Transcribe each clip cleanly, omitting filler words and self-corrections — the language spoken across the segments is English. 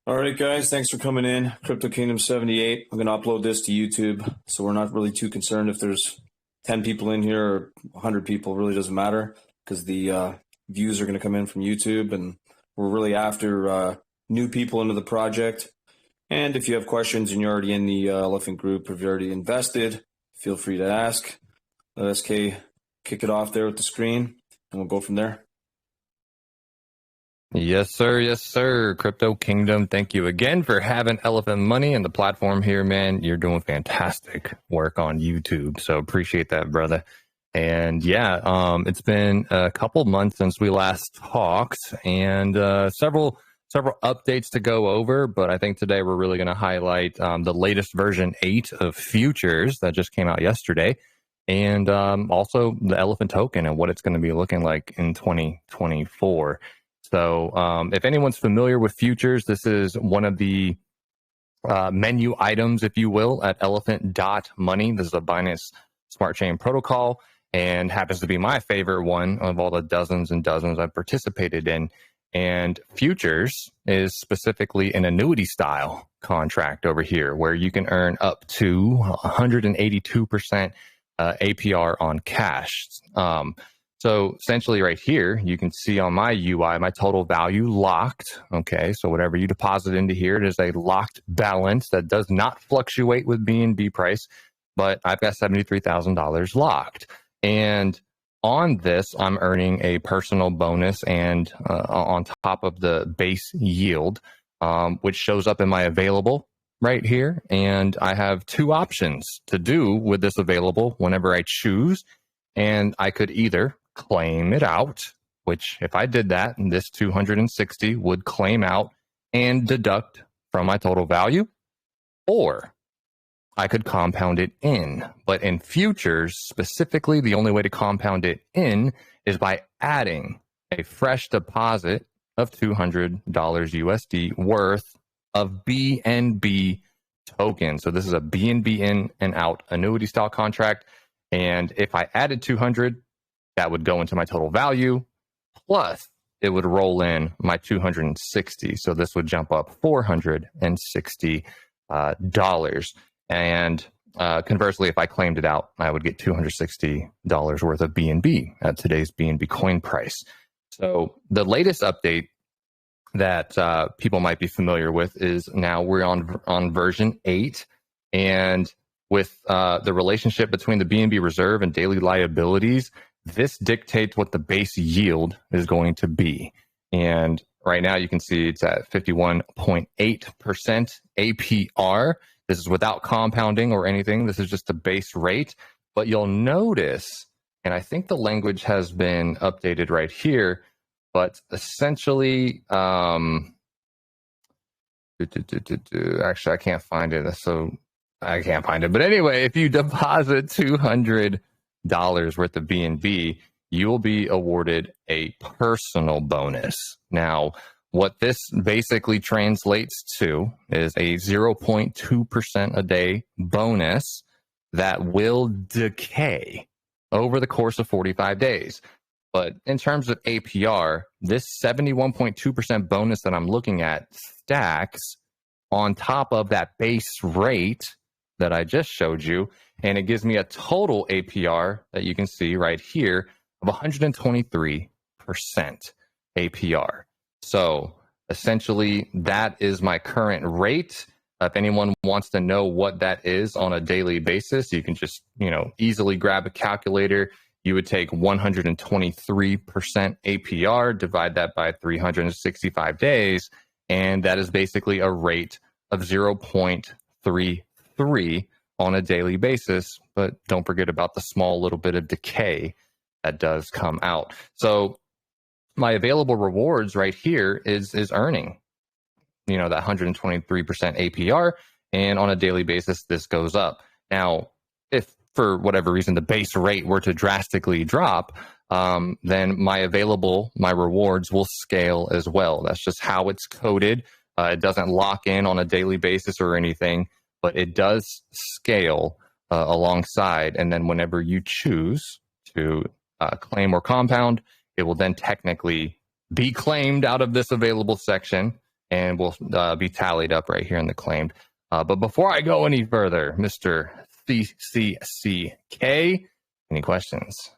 All right, guys, thanks for coming in. Crypto Kingdom 78. I'm going to upload this to YouTube, so we're not really too concerned if there's 10 people in here or 100 people. It really doesn't matter because the views are going to come in from YouTube, and we're really after new people into the project. And if you have questions and you're already in the Elephant group, if you're already invested, feel free to ask. Let SK kick it off there with the screen, and we'll go from there. Yes, sir. Yes, sir. Crypto Kingdom, thank you again for having Elephant.Money and the platform here, man. You're doing fantastic work on YouTube, so appreciate that, brother. And yeah, it's been a couple months since we last talked, and several updates to go over. But I think today we're really going to highlight the latest version 8 of futures that just came out yesterday, and also the Elephant token and what it's going to be looking like in 2024. So if anyone's familiar with futures, this is one of the menu items, if you will, at Elephant.Money. This is a Binance Smart Chain protocol and happens to be my favorite one of all the dozens and dozens I've participated in. And futures is specifically an annuity style contract over here where you can earn up to 182% APR on cash. So essentially right here, you can see on my UI, my total value locked. Okay, so whatever you deposit into here, it is a locked balance that does not fluctuate with BNB price, but I've got $73,000 locked. And on this, I'm earning a personal bonus and on top of the base yield, which shows up in my available right here. And I have two options to do with this available whenever I choose. And I could either claim it out, which if I did that, this 260 would claim out and deduct from my total value, or I could compound it in. But in futures, specifically, the only way to compound it in is by adding a fresh deposit of $200 USD worth of BNB token. So this is a BNB in and out annuity style contract. And if I added 200, that would go into my total value, plus it would roll in my 260. So this would jump up $460. And conversely, if I claimed it out, I would get $260 worth of BNB at today's BNB coin price. So the latest update that people might be familiar with is now we're on version 8, and with the relationship between the BNB reserve and daily liabilities, this dictates what the base yield is going to be. And right now you can see it's at 51.8% APR. This is without compounding or anything. This is just the base rate. But you'll notice, and I think the language has been updated right here, but essentially, actually I can't find it. So I can't find it. But anyway, if you deposit $200 worth of BNB, you will be awarded a personal bonus. Now, what this basically translates to is a 0.2% a day bonus that will decay over the course of 45 days. But in terms of APR, this 71.2% bonus that I'm looking at stacks on top of that base rate that I just showed you, and it gives me a total APR that you can see right here of 123% APR. So essentially, that is my current rate. If anyone wants to know what that is on a daily basis, you can just, easily grab a calculator. You would take 123% APR, divide that by 365 days, and that is basically a rate of 0.33 on a daily basis. But don't forget about the small little bit of decay that does come out. So my available rewards right here is earning, that 123% APR, and on a daily basis, this goes up. Now, if for whatever reason the base rate were to drastically drop, then my rewards will scale as well. That's just how it's coded. It doesn't lock in on a daily basis or anything, but it does scale alongside. And then whenever you choose to claim or compound, it will then technically be claimed out of this available section, and will be tallied up right here in the claimed. But before I go any further, Mr. CCCK, any questions?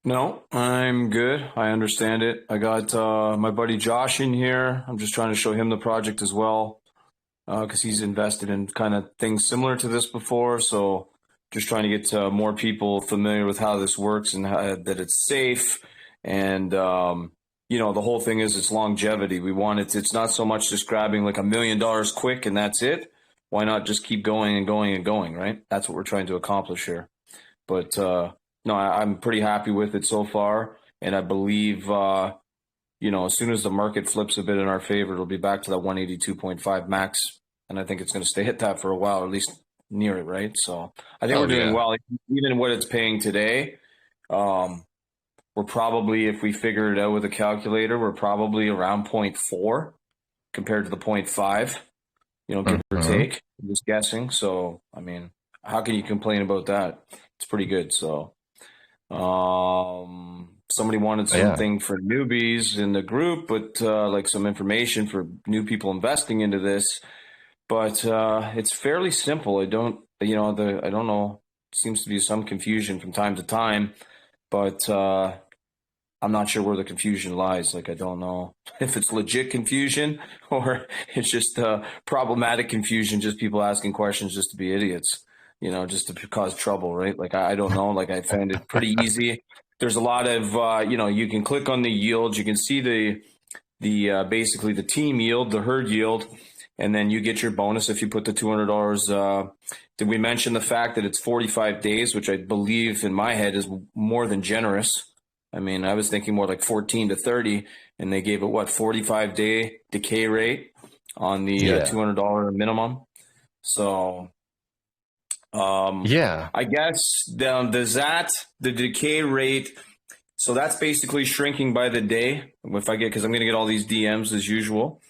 No, I'm good. I understand it. I got my buddy Josh in here. I'm just trying to show him the project as well because he's invested in kind of things similar to this before. So just trying to get more people familiar with how this works and that it's safe. And, the whole thing is it's longevity. We want it's not so much just grabbing like $1 million quick and that's it. Why not just keep going and going and going, right? That's what we're trying to accomplish here. But no, I'm pretty happy with it so far. And I believe, as soon as the market flips a bit in our favor, it'll be back to that 182.5 max. And I think it's going to stay at that for a while, or at least near it, right? So I think we're doing well. Even what it's paying today, we're probably, if we figure it out with a calculator, we're probably around 0.4 compared to the 0.5, give or take. I'm just guessing. So, I mean, how can you complain about that? It's pretty good. So, somebody wanted something for newbies in the group, but like some information for new people investing into this. But it's fairly simple. I don't know. Seems to be some confusion from time to time, but I'm not sure where the confusion lies. Like, I don't know if it's legit confusion or it's just problematic confusion, just people asking questions just to be idiots, just to cause trouble, right? Like, I don't know. Like, I found it pretty easy. There's a lot of, you can click on the yield. You can see the basically the team yield, the herd yield, and then you get your bonus if you put the $200. Did we mention the fact that it's 45 days, which I believe in my head is more than generous? I mean, I was thinking more like 14 to 30, and they gave it 45-day decay rate on the $200 minimum. So, I guess the decay rate. So that's basically shrinking by the day. Because I'm going to get all these DMs as usual.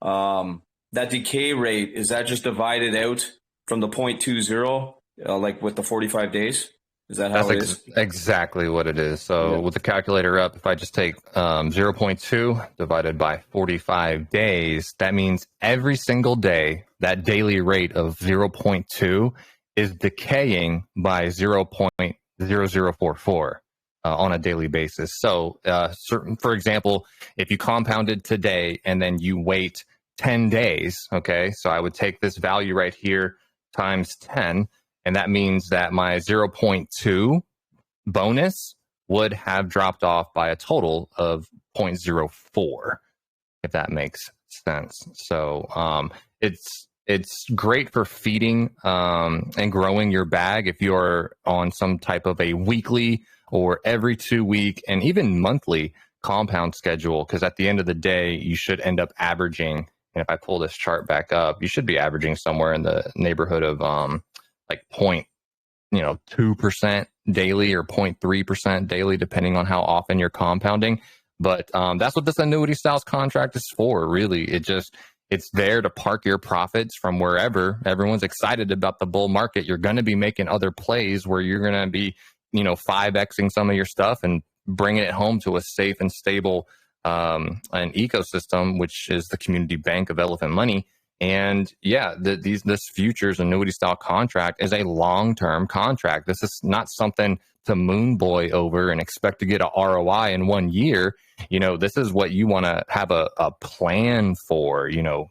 That decay rate, is that just divided out from the 0.20, like with the 45 days? Is that how it is? Exactly what it is. So with the calculator up, if I just take 0.2 divided by 45 days, that means every single day, that daily rate of 0.2 is decaying by 0.0044 on a daily basis. So for example, if you compounded today and then you wait 10 days, okay, so I would take this value right here times 10, and that means that my 0.2 bonus would have dropped off by a total of 0.04, if that makes sense. So it's great for feeding and growing your bag if you're on some type of a weekly or every 2 week and even monthly compound schedule, because at the end of the day, you should end up averaging, and if I pull this chart back up, you should be averaging somewhere in the neighborhood of like 2% daily or 0.3% daily, depending on how often you're compounding. But that's what this annuity styles contract is for, really. It's there to park your profits from wherever everyone's excited about the bull market. You're going to be making other plays where you're going to be, 5Xing some of your stuff and bringing it home to a safe and stable an ecosystem, which is the community bank of Elephant.Money. And this futures annuity style contract is a long-term contract. This is not something to moon boy over and expect to get a ROI in 1 year. This is what you want to have a plan for.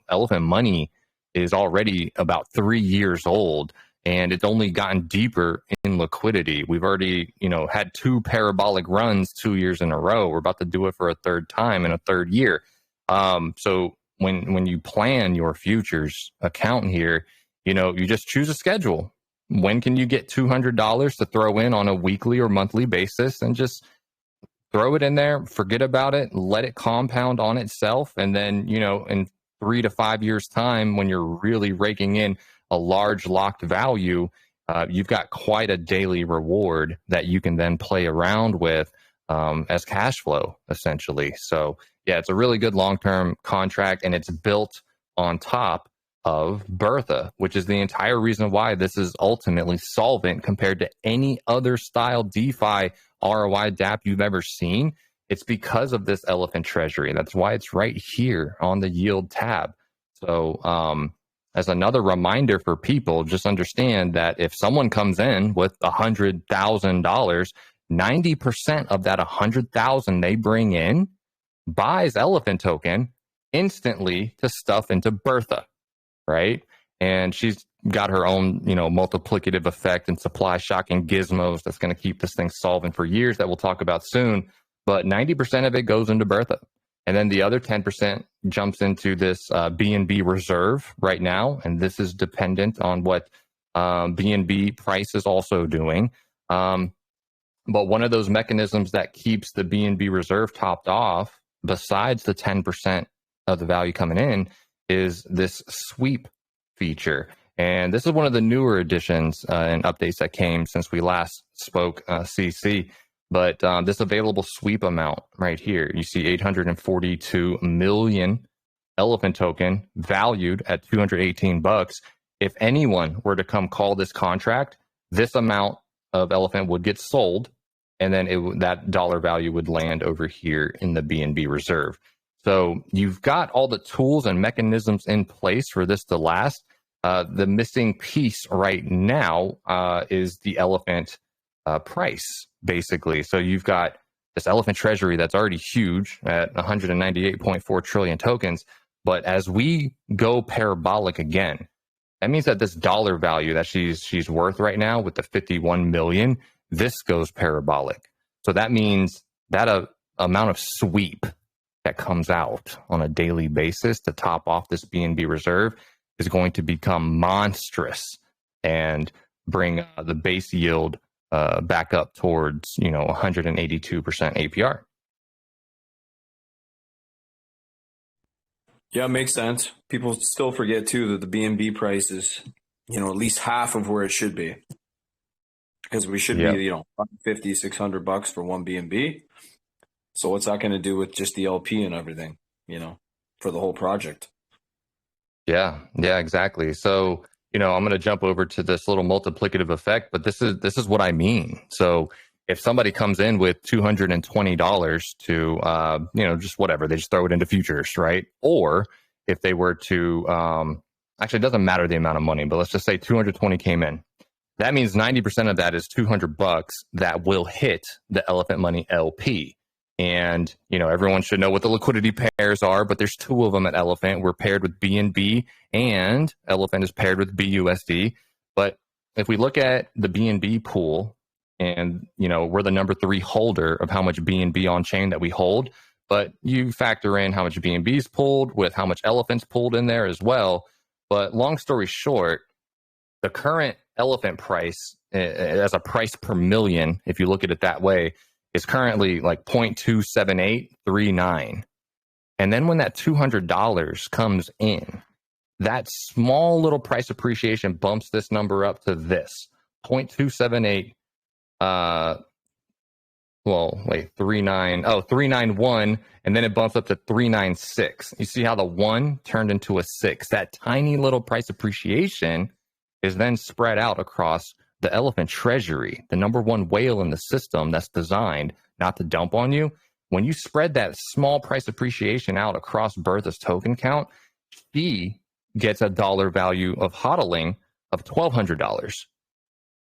Elephant.Money is already about 3 years old, and it's only gotten deeper in liquidity. We've already, had 2 parabolic runs 2 years in a row. We're about to do it for a third time in a third year. So when you plan your futures account here, you just choose a schedule. When can you get $200 to throw in on a weekly or monthly basis, and just throw it in there, forget about it, let it compound on itself. And then, in 3 to 5 years time, when you're really raking in a large locked value, you've got quite a daily reward that you can then play around with as cash flow, essentially. So it's a really good long-term contract, and it's built on top of Bertha, which is the entire reason why this is ultimately solvent compared to any other style DeFi ROI DApp you've ever seen, It's because of this elephant treasury. That's why it's right here on the yield tab. So as another reminder for people, just understand that if someone comes in with $100,000, 90% of that 100,000 they bring in buys elephant token instantly to stuff into Bertha, right? And she's got her own, multiplicative effect and supply shocking gizmos that's going to keep this thing solvent for years that we'll talk about soon. But 90% of it goes into Bertha. And then the other 10% jumps into this BNB reserve right now. And this is dependent on what BNB price is also doing. But one of those mechanisms that keeps the BNB reserve topped off, besides the 10% of the value coming in, is this sweep feature. And this is one of the newer additions and updates that came since we last spoke, CC. But this available sweep amount right here, you see 842 million elephant token valued at $218. If anyone were to come call this contract, this amount of elephant would get sold, and then that dollar value would land over here in the BNB reserve. So you've got all the tools and mechanisms in place for this to last. The missing piece right now is the elephant price, basically. So you've got this elephant treasury that's already huge at 198.4 trillion tokens. But as we go parabolic again, that means that this dollar value that she's worth right now with the 51 million, this goes parabolic. So that means that amount of sweep that comes out on a daily basis to top off this BNB reserve is going to become monstrous and bring the base yield back up towards 182% APR. Yeah, it makes sense. People still forget too that the BNB price is, at least half of where it should be. Because we should be, $50, $600 for one BNB. So what's that going to do with just the LP and everything, for the whole project? Yeah, exactly. So, I'm going to jump over to this little multiplicative effect, but this is what I mean. So if somebody comes in with $220 to, just whatever, they just throw it into futures, right? Or if they were to, actually, it doesn't matter the amount of money, but let's just say 220 came in. That means 90% of that is $200 that will hit the Elephant.Money LP. And, everyone should know what the liquidity pairs are, but there's two of them at Elephant. We're paired with BNB, and Elephant is paired with BUSD. But if we look at the BNB pool, and, we're the number 3 holder of how much BNB on chain that we hold, but you factor in how much BNB is pulled with how much Elephant's pulled in there as well. But long story short, the current Elephant price as a price per million, if you look at it that way, is currently like 0.27839. And then when that $200 comes in, that small little price appreciation bumps this number up to this 0.278 391, and then it bumps up to 396. You see how the 1 turned into a 6. That tiny little price appreciation is then spread out across the elephant treasury, the number 1 whale in the system that's designed not to dump on you. When you spread that small price appreciation out across Bertha's token count, she gets a dollar value of hodling of $1,200.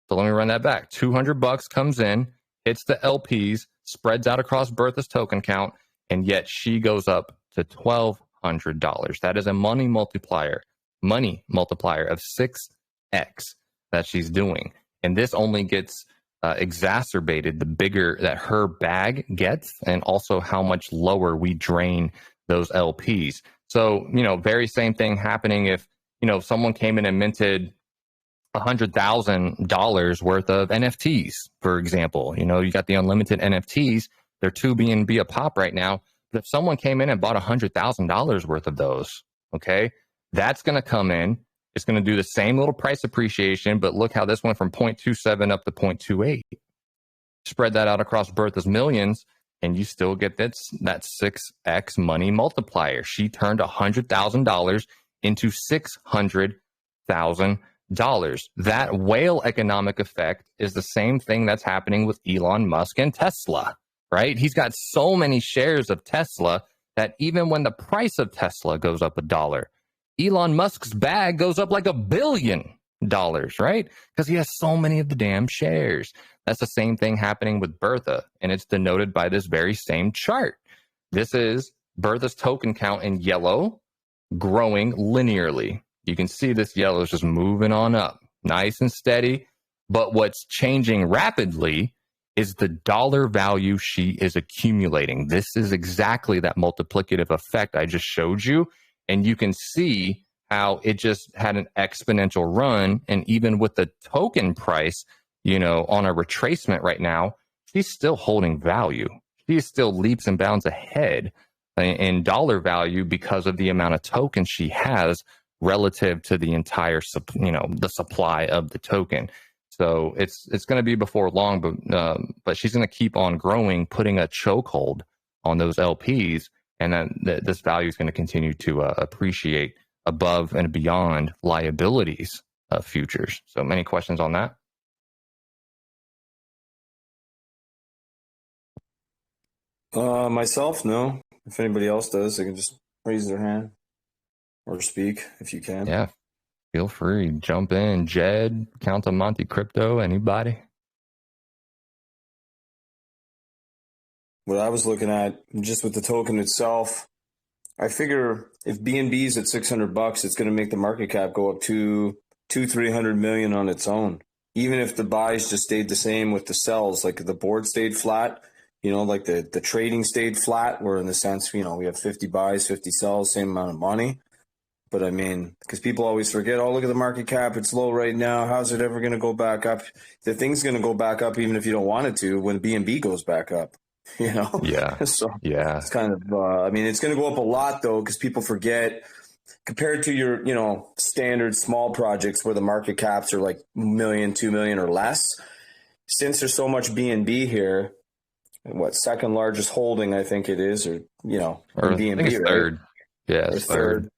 So let me run that back. $200 comes in, hits the LPs, spreads out across Bertha's token count, and yet she goes up to $1,200. That is a money multiplier of 6x that she's doing. And this only gets exacerbated the bigger that her bag gets, and also how much lower we drain those LPs. So, very same thing happening if, someone came in and minted $100,000 worth of NFTs, for example. You got the unlimited NFTs. They're $2 BNB a pop right now. But if someone came in and bought $100,000 worth of those, okay, that's going to come in. It's going to do the same little price appreciation, but look how this went from 0.27 up to 0.28. Spread that out across Bertha's millions, and you still get that 6x money multiplier. She turned $100,000 into $600,000. That whale economic effect is the same thing that's happening with Elon Musk and Tesla, right? He's got so many shares of Tesla that even when the price of Tesla goes up $1, Elon Musk's bag goes up like $1 billion, right? Because he has so many of the damn shares. That's the same thing happening with Bertha, and it's denoted by this very same chart. This is Bertha's token count in yellow, growing linearly. You can see this yellow is just moving on up, nice and steady. But what's changing rapidly is the dollar value she is accumulating. This is exactly that multiplicative effect I just showed you. And you can see how it just had an exponential run. And even with the token price, on a retracement right now, she's still holding value. She is still leaps and bounds ahead in dollar value because of the amount of tokens she has relative to the entire, the supply of the token. So it's going to be before long, but she's going to keep on growing, putting a chokehold on those LPs, and then this value is going to continue to appreciate above and beyond liabilities of futures. So many questions on that. Myself, no. If anybody else does, they can just raise their hand or speak if you can. Yeah, feel free. Jump in. Jed, Count of Monte Crypto, anybody? What I was looking at, just with the token itself, I figure if BNB is at $600, it's going to make the market cap go up to 300 million on its own. Even if the buys just stayed the same with the sells, like the board stayed flat, like the trading stayed flat, where in the sense, we have 50 buys, 50 sells, same amount of money. But I mean, because people always forget, oh, look at the market cap, it's low right now. How's it ever going to go back up? The thing's going to go back up even if you don't want it to when BNB goes back up, Yeah. So yeah, it's kind of, it's going to go up a lot though, because people forget compared to your, standard small projects where the market caps are like $1 million, $2 million or less. Since there's so much BNB here, second largest holding, I think it is, or BNB, I think it's right? third. Yeah, it's third.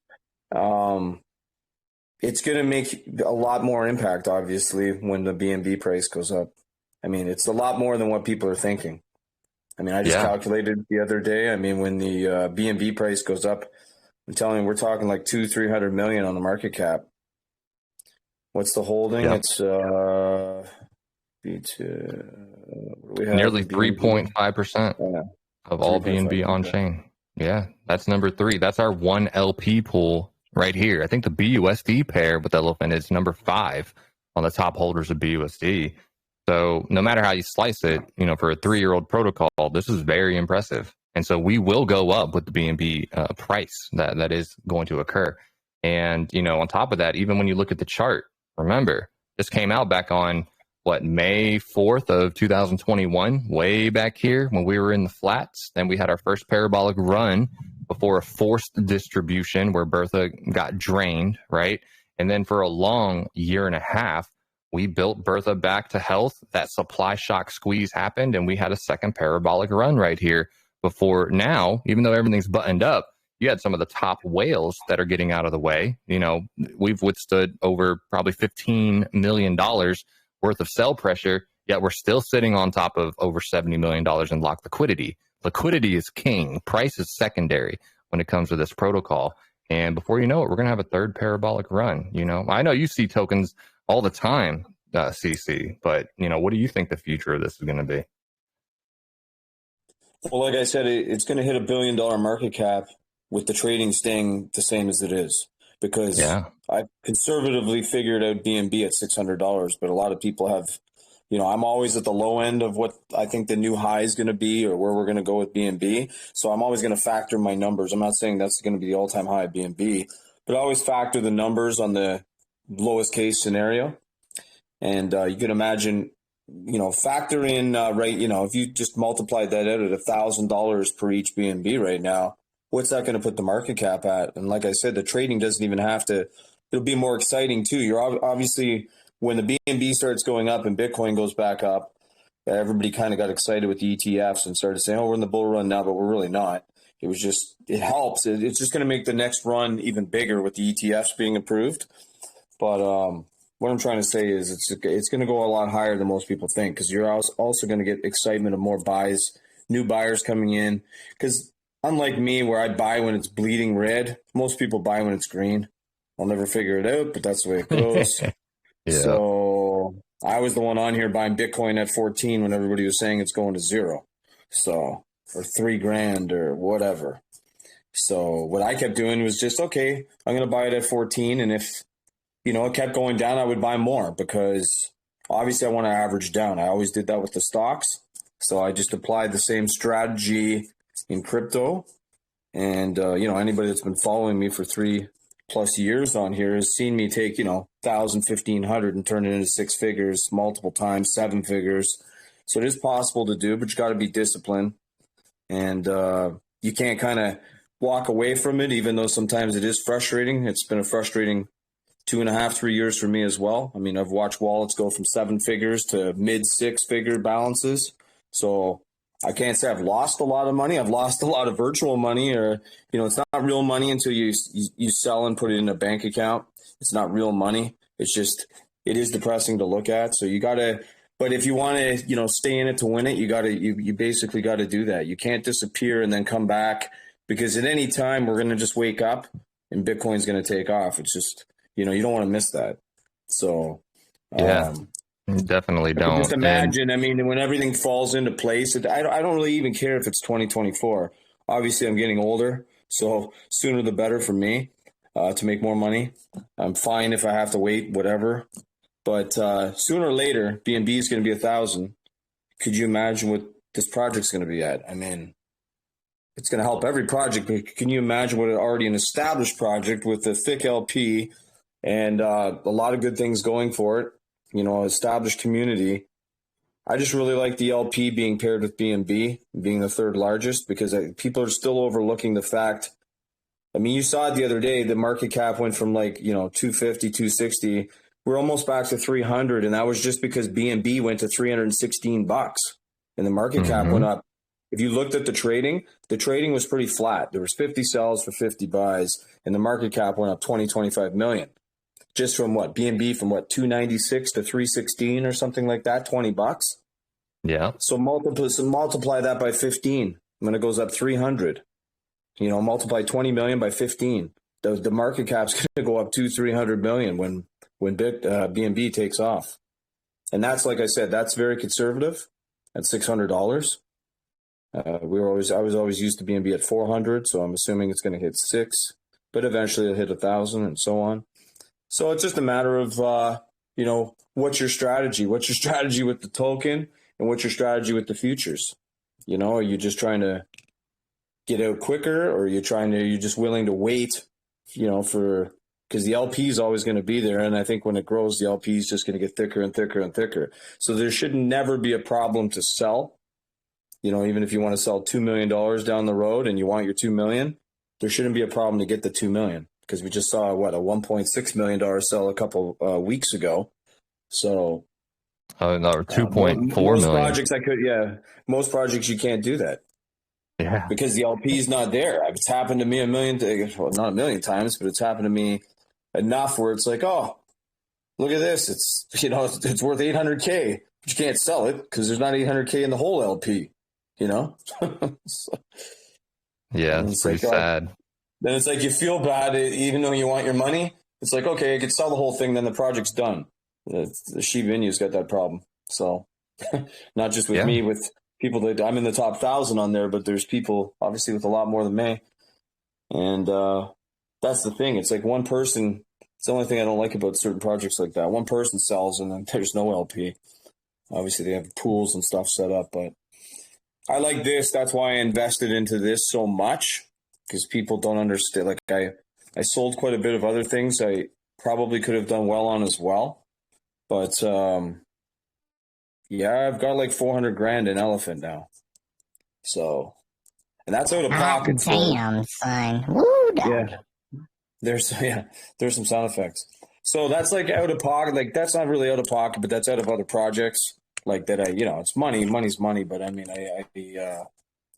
It's going to make a lot more impact, obviously, when the BNB price goes up. I mean, it's a lot more than what people are thinking. I mean, I just calculated the other day. I mean, when the BNB price goes up, I'm telling you, we're talking like 200-300 million on the market cap. What's the holding? Yeah. It's nearly 3.5% of all BNB on chain. Yeah, that's number 3. That's our one LP pool right here. I think the BUSD pair with Elephant is number 5 on the top holders of BUSD. So no matter how you slice it, for a 3-year-old protocol, this is very impressive. And so we will go up with the BNB price that is going to occur. And, on top of that, even when you look at the chart, remember, this came out back on May 4th of 2021, way back here when we were in the flats. Then we had our first parabolic run before a forced distribution where Bertha got drained, right? And then for a long year and a half, we built Bertha back to health. That supply shock squeeze happened, and we had a second parabolic run right here before now, even though everything's buttoned up, you had some of the top whales that are getting out of the way. We've withstood over probably $15 million worth of sell pressure, yet we're still sitting on top of over $70 million in locked liquidity. Liquidity is king. Price is secondary when it comes to this protocol. And before you know it, we're going to have a third parabolic run. I know you see tokens all the time, CC, but, what do you think the future of this is going to be? Well, like I said, it's going to hit $1 billion market cap with the trading staying the same as it is. Because I conservatively figured out BNB at $600, but a lot of people have, I'm always at the low end of what I think the new high is going to be or where we're going to go with BNB. So I'm always going to factor my numbers. I'm not saying that's going to be the all-time high of BNB, but I always factor the numbers on the lowest case scenario. And you can imagine, factor in, if you just multiply that out at $1,000 per each BNB right now, what's that going to put the market cap at? And like I said, the trading doesn't even have to, it'll be more exciting too. You're obviously, when the BNB starts going up and Bitcoin goes back up, everybody kind of got excited with the ETFs and started saying, oh, we're in the bull run now, but we're really not. It helps. It's just going to make the next run even bigger with the ETFs being approved. But what I'm trying to say is it's going to go a lot higher than most people think, because you're also going to get excitement of more buys new buyers coming in. Because unlike me, where I buy when it's bleeding red, most people buy when it's green. I'll never figure it out, but that's the way it goes. Yeah. So I was the one on here buying Bitcoin at 14 when everybody was saying it's going to zero. So, or $3,000 or whatever. So what I kept doing was just, okay, I'm going to buy it at 14. And if, it kept going down, I would buy more because obviously I want to average down. I always did that with the stocks. So I just applied the same strategy in crypto. And, anybody that's been following me for 3+ years on here has seen me take, 1,000, 1,500 and turn it into 6 figures multiple times, 7 figures. So it is possible to do, but you got to be disciplined. And you can't kind of walk away from it, even though sometimes it is frustrating. It's been a frustrating 2.5, 3 years for me as well. I mean, I've watched wallets go from 7 figures to mid 6-figure balances. So I can't say I've lost a lot of money. I've lost a lot of virtual money, or, it's not real money until you sell and put it in a bank account. It's not real money. It's just, it is depressing to look at. So you got to, but if you want to, stay in it to win it, you basically got to do that. You can't disappear and then come back, because at any time we're going to just wake up and Bitcoin's going to take off. It's just, you don't want to miss that. So, yeah. Definitely don't. Just imagine, when everything falls into place, I don't really even care if it's 2024. Obviously, I'm getting older, so sooner the better for me to make more money. I'm fine if I have to wait, whatever. But sooner or later, BNB is going to be 1,000. Could you imagine what this project's going to be at? It's going to help every project, but can you imagine what already an established project with a thick LP and a lot of good things going for it? Established community. I just really like the LP being paired with BNB, being the third largest, because people are still overlooking the fact. You saw it the other day, the market cap went from 250, 260. We're almost back to 300. And that was just because BNB went to $316 and the market cap went up. If you looked at the trading was pretty flat. There was 50 sells for 50 buys, and the market cap went up 20, 25 million. Just from BNB from 296 to 316 or something like that, $20. Yeah. So multiply that by 15 when it goes up 300. Multiply 20 million by 15. The market cap's going to go up 200-300 million when BNB takes off. And that's, like I said, that's very conservative at $600. I was always used to BNB at 400, so I'm assuming it's going to hit 6, but eventually it'll hit 1,000 and so on. So it's just a matter of, what's your strategy? What's your strategy with the token, and what's your strategy with the futures? Are you just trying to get out quicker, or you're just willing to wait, because the LP is always going to be there. And I think when it grows, the LP is just going to get thicker and thicker and thicker. So there should never be a problem to sell. Even if you want to sell $2 million down the road and you want your $2 million, there shouldn't be a problem to get the $2 million. Because we just saw a $1.6 million sell a couple weeks ago. So, no, 2.4 most million. projects most projects you can't do that. Yeah, because the LP is not there. It's happened to me not a million times, but it's happened to me enough where it's like, oh, look at this. It's it's worth $800K, but you can't sell it because there's not $800K in the whole LP. So, yeah, it's pretty sad. Then it's like you feel bad, even though you want your money. It's like, okay, I could sell the whole thing, then the project's done. The Shiba Inu's got that problem. So not just with me, with people that I'm in the top 1,000 on there, but there's people obviously with a lot more than me. And that's the thing. It's like one person. It's the only thing I don't like about certain projects like that. One person sells and then there's no LP. Obviously, they have pools and stuff set up, but I like this. That's why I invested into this so much. Because people don't understand. Like I sold quite a bit of other things I probably could have done well on as well. But I've got like 400 grand in Elephant now. So, and that's out of pocket. Damn, son. Woo, dog. Yeah. There's some sound effects. So that's like out of pocket. Like that's not really out of pocket, but that's out of other projects. Like that it's money's money. But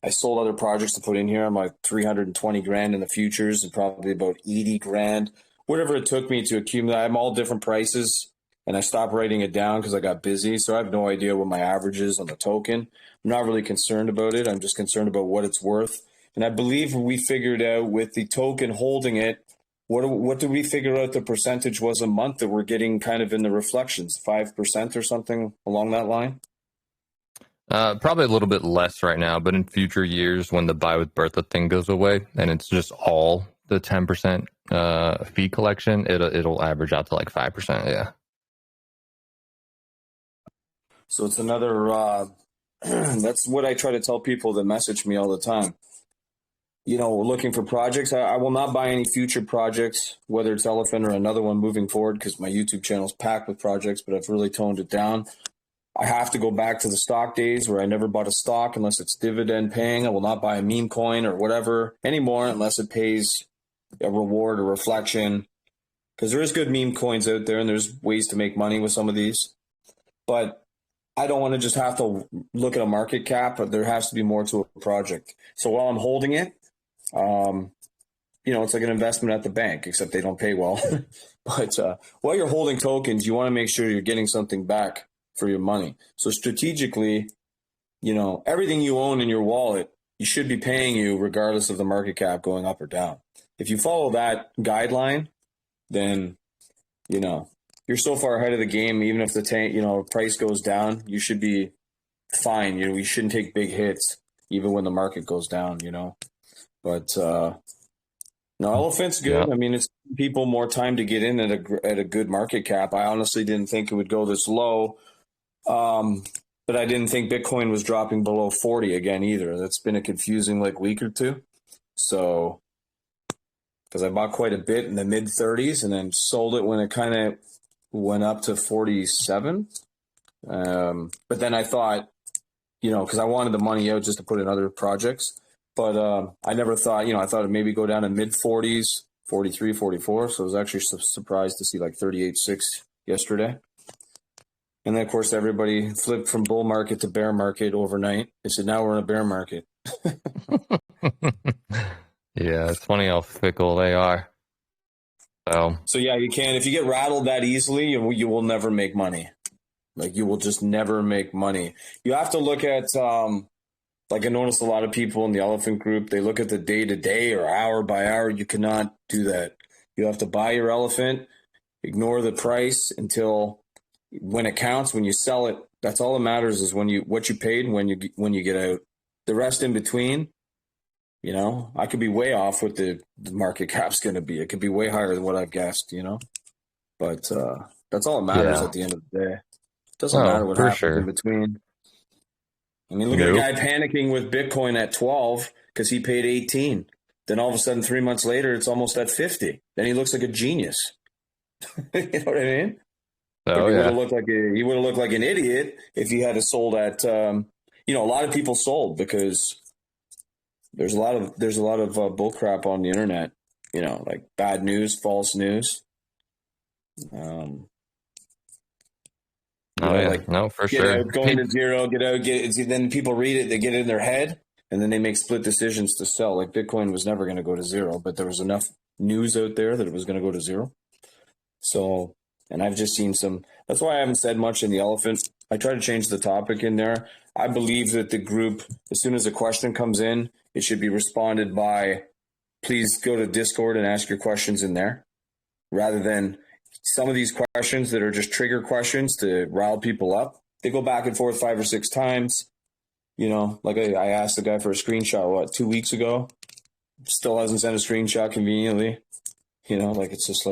I sold other projects to put in here. I'm like 320 grand in the futures and probably about 80 grand, whatever it took me to accumulate. I'm all different prices and I stopped writing it down because I got busy. So I have no idea what my average is on the token. I'm not really concerned about it. I'm just concerned about what it's worth. And I believe we figured out with the token holding it, what did we figure out the percentage was a month that we're getting kind of in the reflections, 5% or something along that line? Probably a little bit less right now, but in future years when the buy with Bertha thing goes away and it's just all the 10% fee collection, it'll average out to like 5%. Yeah. So it's another, that's what I try to tell people that message me all the time. You know, looking for projects. I will not buy any future projects, whether it's Elephant or another one moving forward, because my YouTube channel is packed with projects, but I've really toned it down. I have to go back to the stock days where I never bought a stock unless it's dividend paying. I will not buy a meme coin or whatever anymore unless it pays a reward or reflection, because there is good meme coins out there and there's ways to make money with some of these. But I don't want to just have to look at a market cap, but there has to be more to a project. So while I'm holding it, you know, it's like an investment at the bank, except they don't pay well. But while you're holding tokens, you want to make sure you're getting something back for your money. So strategically, you know, everything you own in your wallet, you should be paying you regardless of the market cap going up or down. If you follow that guideline, then, you know, you're so far ahead of the game. Even if the price goes down, you should be fine. You know, you shouldn't take big hits even when the market goes down, you know. But no, Elephant's good. Yeah. I mean, it's people more time to get in at a good market cap. I honestly didn't think it would go this low, but I didn't think Bitcoin was dropping below 40 again either. That's been a confusing week or two. So, because I bought quite a bit in the mid 30s and then sold it when it kind of went up to 47. But then I thought, you know, because I wanted the money out just to put in other projects. But I never thought, you know, I thought it'd maybe go down to mid 40s, 43, 44. So I was actually surprised to see 38.6 yesterday. And then, of course, everybody flipped from bull market to bear market overnight. They said, now we're in a bear market. Yeah, it's funny how fickle they are. So yeah, you can. If you get rattled that easily, you will never make money. You will just never make money. You have to look at... I noticed a lot of people in the Elephant group, they look at the day-to-day or hour-by-hour. You cannot do that. You have to buy your Elephant, ignore the price until when it counts, when you sell it. That's all that matters is what you paid and when you get out. The rest in between, you know, I could be way off what the market cap's going to be. It could be way higher than what I've guessed, you know. But that's all that matters at the end of the day. It doesn't matter what happens in between. I mean, look at the guy panicking with Bitcoin at 12 because he paid 18. Then all of a sudden, 3 months later, it's almost at 50. Then he looks like a genius. You know what I mean? Oh, he would have looked like an idiot if he had sold at. You know, a lot of people sold because there's a lot of bullcrap on the internet. You know, like bad news, false news. For sure. Going to zero, then people read it, they get it in their head, and then they make split decisions to sell. Like Bitcoin was never going to go to zero, but there was enough news out there that it was going to go to zero. So, and I've just seen that's why I haven't said much in the Elephant. I try to change the topic in there. I believe that the group, as soon as a question comes in, it should be responded by, please go to Discord and ask your questions in there, rather than some of these questions that are just trigger questions to rile people up. They go back and forth 5 or 6 times. You know, like I asked the guy for a screenshot, 2 weeks ago? Still hasn't sent a screenshot conveniently. You know, it's just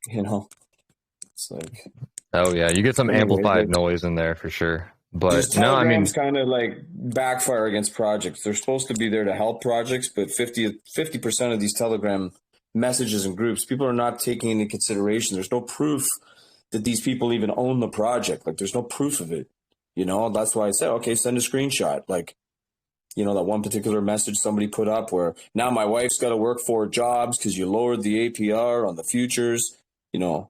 you know, it's like. Oh, yeah. You get some amplified noise in there for sure. But no, I mean, kind of backfire against projects. They're supposed to be there to help projects, but 50% of these Telegram messages and groups, people are not taking into consideration. There's no proof that these people even own the project. There's no proof of it. You know, that's why I said, okay, send a screenshot. You know, that one particular message somebody put up where now my wife's got to work 4 jobs because you lowered the APR on the futures. You know,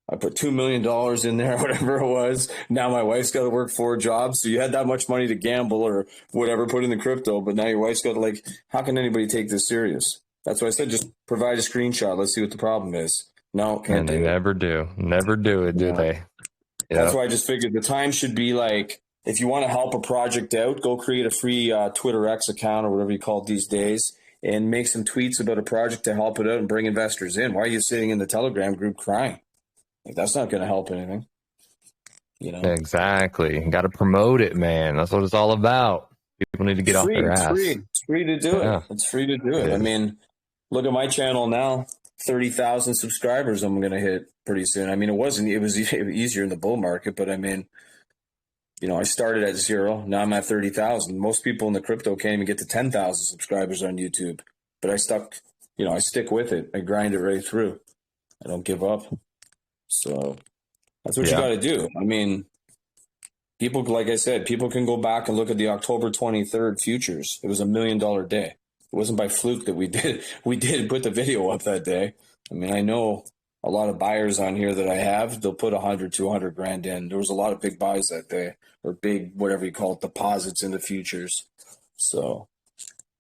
I put $2 million in there, whatever it was. Now my wife's got to work 4 jobs. So you had that much money to gamble or whatever, put in the crypto, but now your wife's got to how can anybody take this serious? That's why I said just provide a screenshot. Let's see what the problem is. No, can't And they do it. never do. Never do it, do Yeah. they? That's Yep. why I just figured the time should be like, if you want to help a project out, go create a free Twitter X account or whatever you call it these days, and make some tweets about a project to help it out and bring investors in. Why are you sitting in the Telegram group crying? Like, that's not going to help anything. You know, Exactly. Got to promote it, man. That's what it's all about. People need to get it's off free. their It's ass. free. It's free to do Yeah, it. It's free to do it it. I is. mean, look at my channel now. 30,000 subscribers I'm going to hit pretty soon. I mean, it was easier in the bull market, but I mean, you know, I started at 0. Now I'm at 30,000. Most people in the crypto can't even get to 10,000 subscribers on YouTube, but I stick with it. I grind it right through. I don't give up. So that's what you got to do. I mean, people, like I said, people can go back and look at the October 23rd futures. It was $1 million day. It wasn't by fluke that we did put the video up that day. I mean, I know a lot of buyers on here that I have, they'll put 100, 200 grand in. There was a lot of big buys that day, or big, whatever you call it, deposits in the futures. So,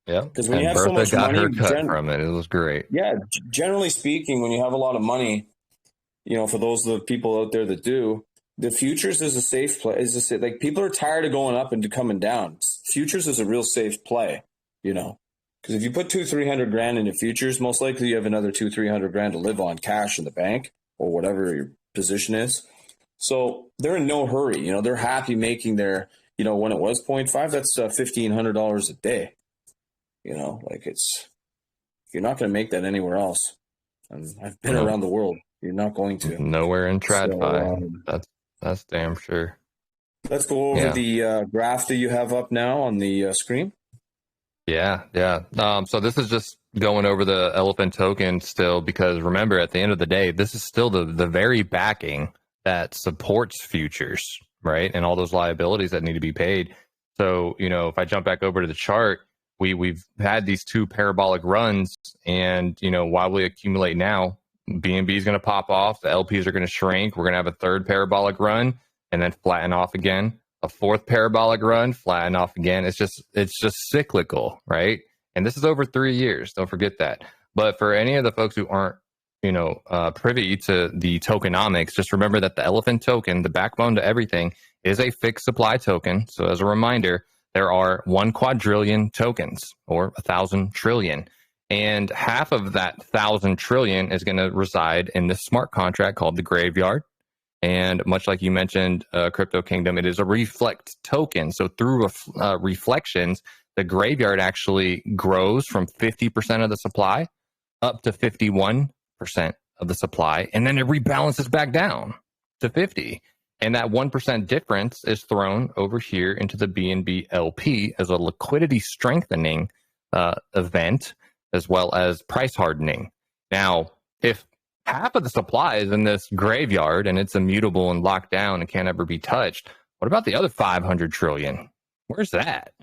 yeah. because when you And have so Bertha much got money, her cut from it. It was great. yeah, generally speaking, when you have a lot of money, you know, for those of the people out there that do, the futures is a safe play. Like, people are tired of going up and coming down. Futures is a real safe play, you know, because if you put 200-300 grand into futures, most likely you have another 200-300 grand to live on cash in the bank or whatever your position is. So they're in no hurry. You know, they're happy making their, you know, when it was 0.5, that's $1,500 a day. You know, like, you're not going to make that anywhere else. And I've been around the world. You're not going to. Nowhere in TradFi. So, That's damn sure. let's go over the graph that you have up now on the screen. Yeah. So this is just going over the Elephant token still, because remember, at the end of the day, this is still the very backing that supports futures, right? And all those liabilities that need to be paid. So, you know, if I jump back over to the chart, we've had these two parabolic runs, and, you know, while we accumulate now, BNB is going to pop off, the LPs are going to shrink, we're going to have a third parabolic run and then flatten off again, a fourth parabolic run, flatten off again. It's just cyclical, right? And this is over 3 years. Don't forget that. But for any of the folks who aren't, you know, privy to the tokenomics, just remember that the Elephant token, the backbone to everything, is a fixed supply token. So as a reminder, there are 1 quadrillion tokens, or 1,000 trillion. And half of that 1,000 trillion is going to reside in this smart contract called the Graveyard. And much like you mentioned, Crypto Kingdom, it is a reflect token. So through reflections, the Graveyard actually grows from 50% of the supply up to 51% of the supply. And then it rebalances back down to 50. And that 1% difference is thrown over here into the BNB LP as a liquidity strengthening event, as well as price hardening. Now, if half of the supply is in this Graveyard and it's immutable and locked down and can't ever be touched, what about the other 500 trillion? Where's that?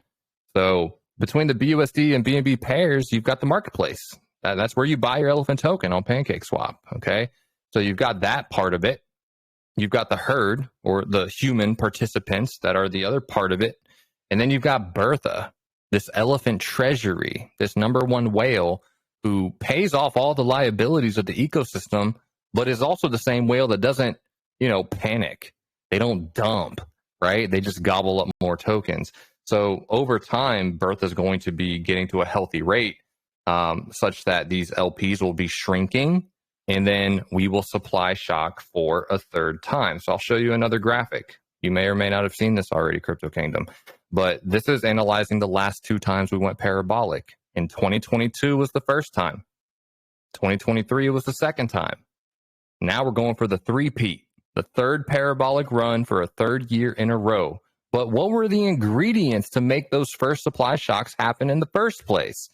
So between the BUSD and BNB pairs, you've got the marketplace. That's where you buy your Elephant token on PancakeSwap. Okay, so you've got that part of it. You've got the herd, or the human participants, that are the other part of it. And then you've got Bertha, this elephant treasury, this #1 whale who pays off all the liabilities of the ecosystem, but is also the same whale that doesn't, you know, panic. They don't dump, right? They just gobble up more tokens. So over time, Bertha is going to be getting to a healthy rate, such that these LPs will be shrinking, and then we will supply shock for a third time. So I'll show you another graphic. You may or may not have seen this already, Crypto Kingdom, but this is analyzing the last 2 times we went parabolic. In 2022 was the first time. 2023 was the second time. Now we're going for the three-peat, the third parabolic run for a third year in a row. But what were the ingredients to make those first supply shocks happen in the first place,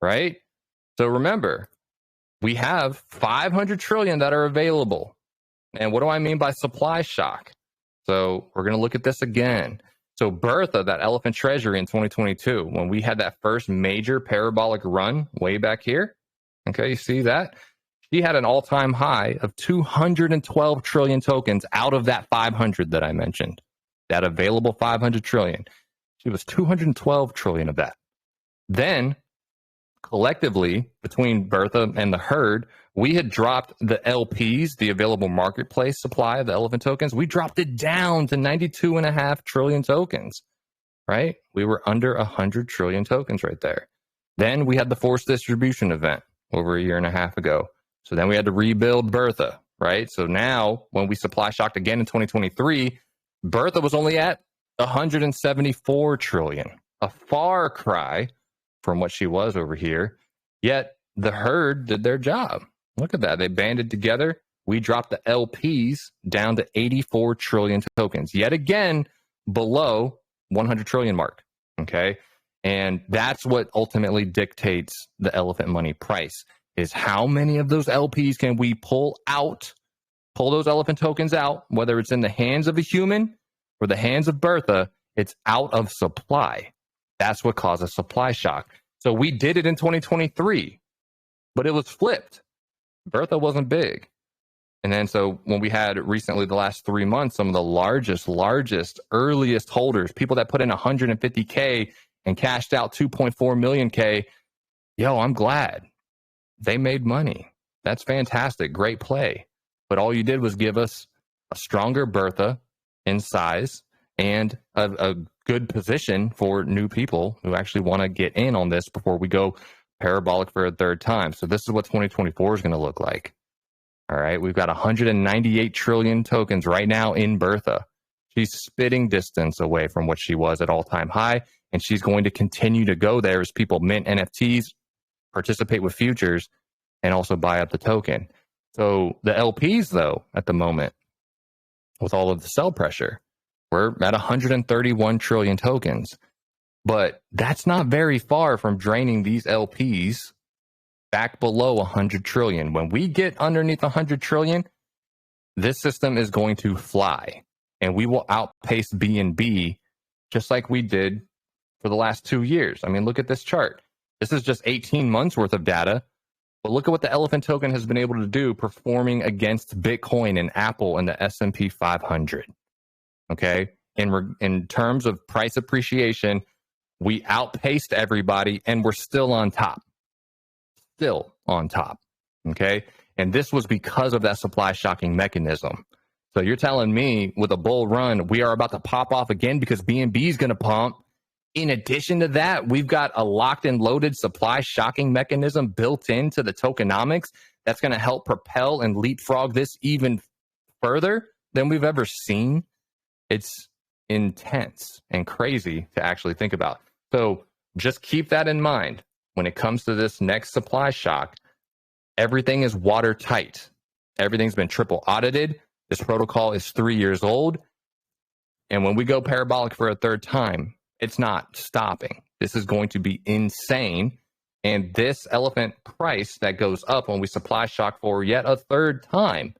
right? So remember, we have 500 trillion that are available. And what do I mean by supply shock? So we're going to look at this again. So Bertha, that elephant treasury in 2022, when we had that first major parabolic run way back here, okay, you see that? She had an all-time high of 212 trillion tokens out of that 500 that I mentioned, that available 500 trillion. She was 212 trillion of that. Then collectively between Bertha and the herd, we had dropped the LPs, the available marketplace supply of the elephant tokens. We dropped it down to 92.5 trillion tokens, right? We were under 100 trillion tokens right there. Then we had the forced distribution event over a year and a half ago. So then we had to rebuild Bertha, right? So now when we supply shocked again in 2023, Bertha was only at 174 trillion, a far cry from what she was over here. Yet the herd did their job. Look at that. They banded together. We dropped the LPs down to 84 trillion tokens, yet again below 100 trillion mark. Okay. And that's what ultimately dictates the elephant money price, is how many of those LPs can we pull those elephant tokens out, whether it's in the hands of a human or the hands of Bertha, it's out of supply. That's what caused a supply shock. So we did it in 2023, but it was flipped. Bertha wasn't big. And then so when we had recently the last 3 months, some of the largest, earliest holders, people that put in 150K and cashed out 2.4 million K, I'm glad. They made money. That's fantastic. Great play. But all you did was give us a stronger Bertha in size and a good position for new people who actually want to get in on this before we go parabolic for a third time. So this is what 2024 is going to look like. All right. We've got 198 trillion tokens right now in Bertha. She's spitting distance away from what she was at all-time high, and she's going to continue to go there as people mint NFTs, participate with futures, and also buy up the token. So the LPs, though, at the moment, with all of the sell pressure, we're at 131 trillion tokens. But that's not very far from draining these LPs back below 100 trillion. When we get underneath 100 trillion, this system is going to fly, and we will outpace BNB just like we did for the last 2 years. I mean, look at this chart. This is just 18 months worth of data, but look at what the elephant token has been able to do performing against Bitcoin and Apple and the S&P 500. Okay. In terms of price appreciation, we outpaced everybody and we're still on top. Okay. And this was because of that supply shocking mechanism. So you're telling me with a bull run, we are about to pop off again because BNB is going to pump. In addition to that, we've got a locked and loaded supply shocking mechanism built into the tokenomics that's going to help propel and leapfrog this even further than we've ever seen. It's intense and crazy to actually think about. So just keep that in mind when it comes to this next supply shock. Everything is watertight. Everything's been triple audited. This protocol is 3 years old. And when we go parabolic for a third time, it's not stopping. This is going to be insane. And this elephant price that goes up when we supply shock for yet a third time,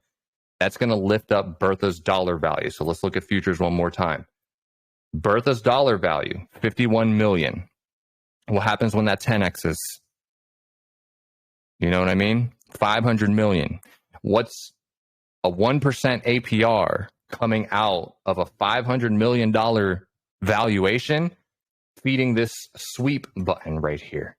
that's going to lift up Bertha's dollar value. So let's look at futures one more time. Bertha's dollar value, 51 million. What happens when that 10x's? You know what I mean? 500 million. What's a 1% APR coming out of a $500 million valuation feeding this sweep button right here?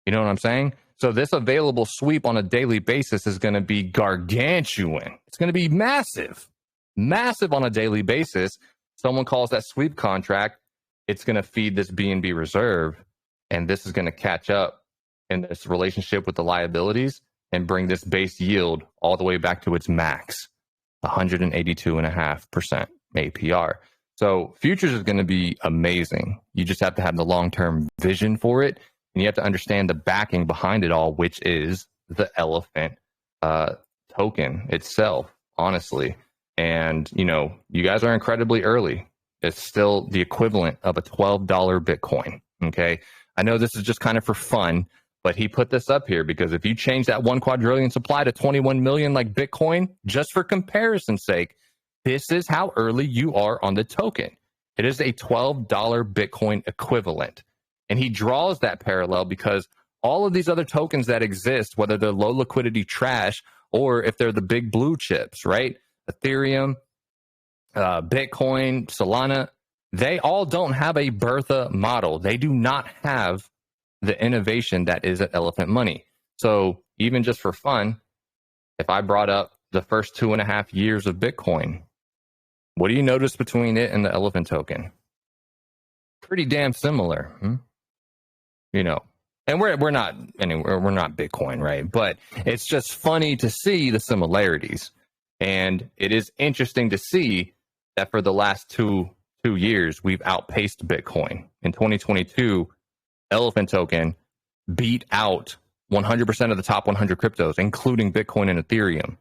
You know what I'm saying? So this available sweep on a daily basis is going to be gargantuan. It's going to be massive on a daily basis. Someone calls that sweep contract. It's going to feed this BNB reserve, and this is going to catch up in this relationship with the liabilities and bring this base yield all the way back to its max, 182.5% APR. So futures is going to be amazing. You just have to have the long-term vision for it, and you have to understand the backing behind it all, which is the elephant token itself, honestly. And, you guys are incredibly early. It's still the equivalent of a $12 Bitcoin, okay? I know this is just kind of for fun, but he put this up here because if you change that 1 quadrillion supply to 21 million like Bitcoin, just for comparison's sake, this is how early you are on the token. It is a $12 Bitcoin equivalent. And he draws that parallel because all of these other tokens that exist, whether they're low liquidity trash or if they're the big blue chips, right? Ethereum, Bitcoin, Solana, they all don't have a Bertha model. They do not have the innovation that is at Elephant Money. So even just for fun, if I brought up the first 2.5 years of Bitcoin, what do you notice between it and the Elephant token? Pretty damn similar, you know. And we're not Bitcoin, right? But it's just funny to see the similarities, and it is interesting to see that for the last two years we've outpaced Bitcoin. In 2022, Elephant token beat out 100% of the top 100 cryptos, including Bitcoin and Ethereum.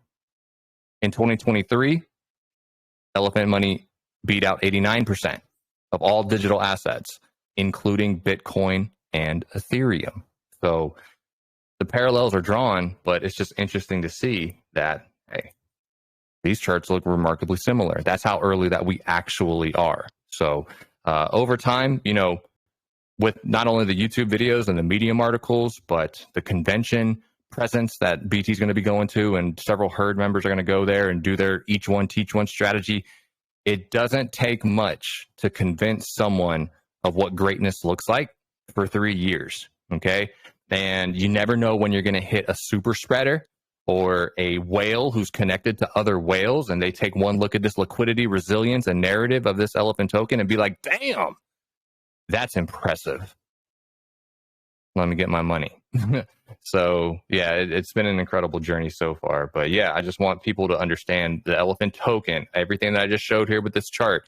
In 2023, Elephant Money beat out 89% of all digital assets, including Bitcoin and Ethereum. So the parallels are drawn, but it's just interesting to see that, hey, these charts look remarkably similar. That's how early that we actually are. So over time, you know, with not only the YouTube videos and the Medium articles, but the convention presence that BT is going to be going to, and several herd members are going to go there and do their each one teach one strategy. It doesn't take much to convince someone of what greatness looks like for 3 years. Okay. And you never know when you're going to hit a super spreader or a whale who's connected to other whales, and they take one look at this liquidity, resilience, and narrative of this elephant token and be like, damn, that's impressive. Let me get my money. So yeah, it's been an incredible journey so far. But yeah, I just want people to understand the elephant token, everything that I just showed here with this chart.